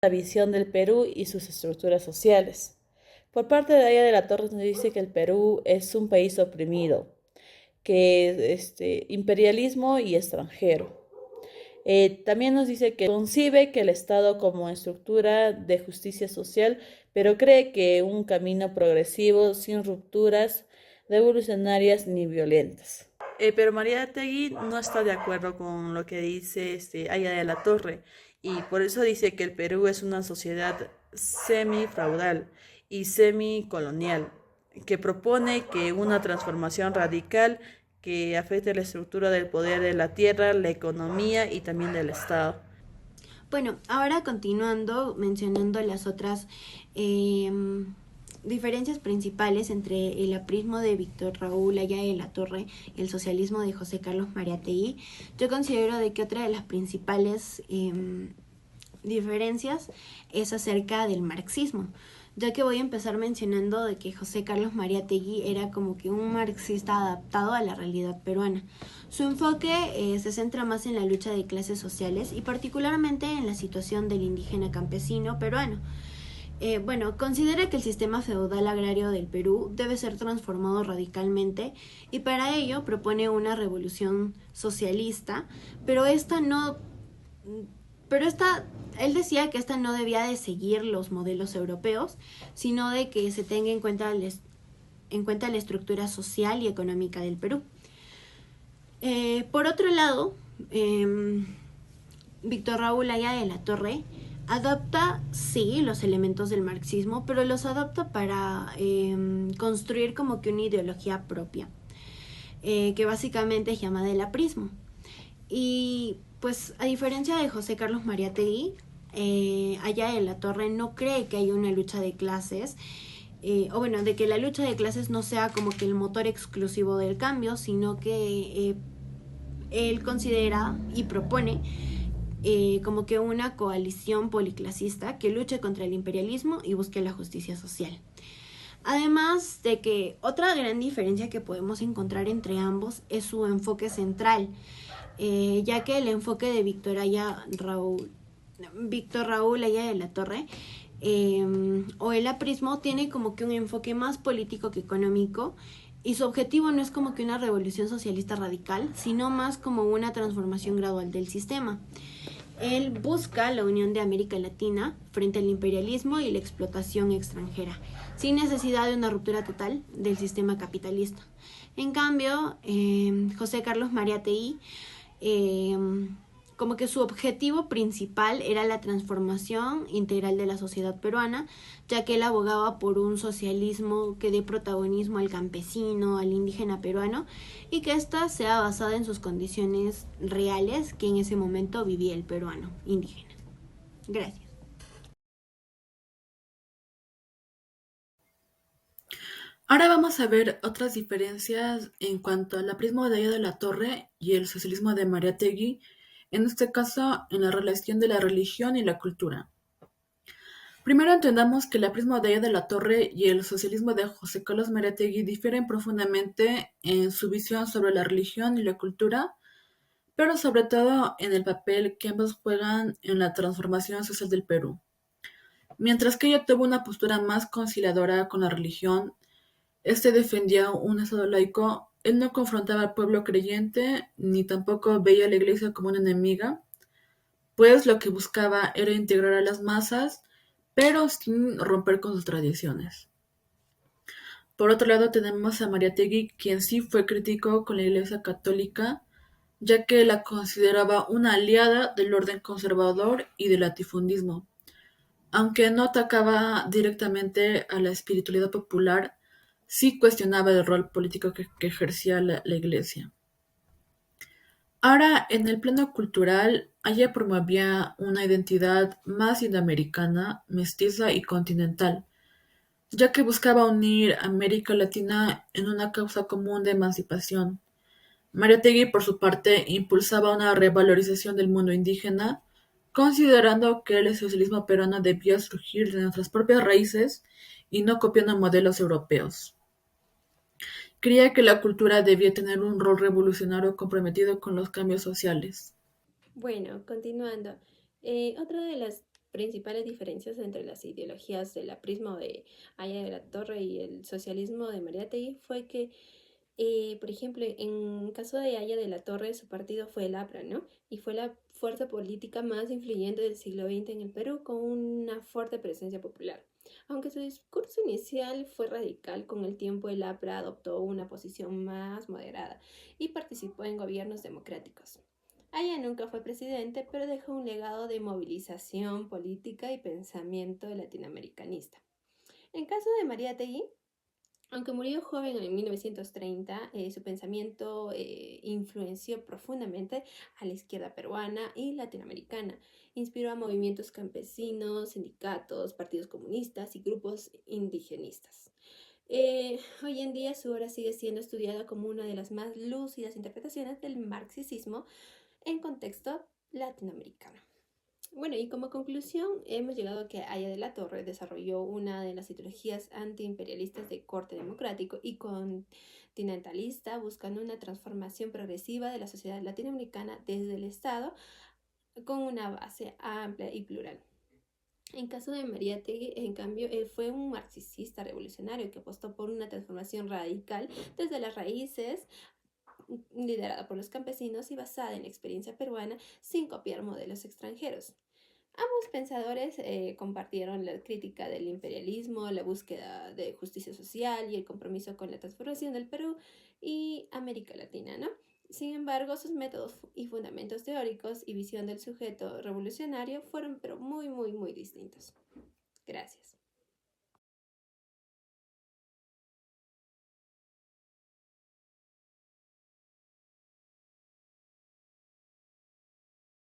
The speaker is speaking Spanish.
la visión del Perú y sus estructuras sociales. Por parte de Aya de la Torre nos dice que el Perú es un país oprimido, que es imperialismo y extranjero. También nos dice que concibe que el Estado como estructura de justicia social, pero cree que un camino progresivo, sin rupturas revolucionarias ni violentas. Pero María Tegui no está de acuerdo con lo que dice Aya de la Torre y por eso dice que el Perú es una sociedad semi-feudal y semi-colonial que propone que una transformación radical que afecte la estructura del poder de la tierra, la economía y también del Estado. Bueno, ahora continuando mencionando las otras eh, diferencias principales entre el aprismo de Víctor Raúl Aya de la Torre y el socialismo de José Carlos Mariátegui, yo considero de que otra de las principales diferencias es acerca del marxismo, ya que voy a empezar mencionando de que José Carlos Mariátegui era como que un marxista adaptado a la realidad peruana. Su enfoque se centra más en la lucha de clases sociales y particularmente en la situación del indígena campesino peruano. Bueno, considera que el sistema feudal agrario del Perú debe ser transformado radicalmente y para ello propone una revolución socialista, pero esta no pero esta, él decía que esta no debía de seguir los modelos europeos, sino de que se tenga en cuenta la estructura social y económica del Perú. Por otro lado, Víctor Raúl Aya de la Torre adapta, sí, los elementos del marxismo, pero los adapta para construir como que una ideología propia, que básicamente es llamada el aprismo. Y pues a diferencia de José Carlos Mariátegui, Aya de la Torre no cree que haya una lucha de clases, o bueno, de que la lucha de clases no sea como que el motor exclusivo del cambio, sino que él considera y propone como que una coalición policlasista que luche contra el imperialismo y busque la justicia social. Además de que otra gran diferencia que podemos encontrar entre ambos es su enfoque central, ya que el enfoque de Víctor Raúl Aya de la Torre o el aprismo tiene como que un enfoque más político que económico y su objetivo no es como que una revolución socialista radical, sino más como una transformación gradual del sistema. Él busca la unión de América Latina frente al imperialismo y la explotación extranjera, sin necesidad de una ruptura total del sistema capitalista. En cambio, José Carlos Mariátegui eh, como que su objetivo principal era la transformación integral de la sociedad peruana, ya que él abogaba por un socialismo que dé protagonismo al campesino, al indígena peruano, y que ésta sea basada en sus condiciones reales que en ese momento vivía el peruano indígena. Gracias. Ahora vamos a ver otras diferencias en cuanto al aprismo de Aya de la Torre y el socialismo de Mariátegui, en este caso en la relación de la religión y la cultura. Primero entendamos que el aprismo de Aya de la Torre y el socialismo de José Carlos Mariátegui difieren profundamente en su visión sobre la religión y la cultura, pero sobre todo en el papel que ambos juegan en la transformación social del Perú. Mientras que ella tuvo una postura más conciliadora con la religión, este defendía un Estado laico, él no confrontaba al pueblo creyente, ni tampoco veía a la Iglesia como una enemiga, pues lo que buscaba era integrar a las masas, pero sin romper con sus tradiciones. Por otro lado tenemos a Mariátegui, quien sí fue crítico con la Iglesia católica, ya que la consideraba una aliada del orden conservador y del latifundismo. Aunque no atacaba directamente a la espiritualidad popular, sí cuestionaba el rol político que ejercía la Iglesia. Ahora, en el plano cultural, ella promovía una identidad más indoamericana, mestiza y continental, ya que buscaba unir América Latina en una causa común de emancipación. Mariátegui, por su parte, impulsaba una revalorización del mundo indígena, considerando que el socialismo peruano debía surgir de nuestras propias raíces y no copiando modelos europeos. Creía que la cultura debía tener un rol revolucionario comprometido con los cambios sociales. Bueno, continuando. Otra de las principales diferencias entre las ideologías del aprismo de Aya de la Torre y el socialismo de Mariátegui fue que, por ejemplo, en caso de Aya de la Torre, su partido fue el APRA, ¿no? Y fue la fuerza política más influyente del siglo XX en el Perú, con una fuerte presencia popular. Aunque su discurso inicial fue radical, con el tiempo el APRA adoptó una posición más moderada y participó en gobiernos democráticos. Aya nunca fue presidente, pero dejó un legado de movilización política y pensamiento latinoamericanista. En caso de Mariátegui, aunque murió joven en 1930, su pensamiento influenció profundamente a la izquierda peruana y latinoamericana. Inspiró a movimientos campesinos, sindicatos, partidos comunistas y grupos indigenistas. Hoy en día su obra sigue siendo estudiada como una de las más lúcidas interpretaciones del marxismo en contexto latinoamericano. Bueno, y como conclusión, hemos llegado a que Aya de la Torre desarrolló una de las ideologías antiimperialistas de corte democrático y continentalista, buscando una transformación progresiva de la sociedad latinoamericana desde el Estado con una base amplia y plural. En caso de Mariátegui, en cambio, él fue un marxista revolucionario que apostó por una transformación radical desde las raíces, liderada por los campesinos y basada en la experiencia peruana, sin copiar modelos extranjeros. Ambos pensadores compartieron la crítica del imperialismo, la búsqueda de justicia social y el compromiso con la transformación del Perú y América Latina, ¿no? Sin embargo, sus métodos y fundamentos teóricos y visión del sujeto revolucionario fueron pero muy, muy, muy distintos. Gracias.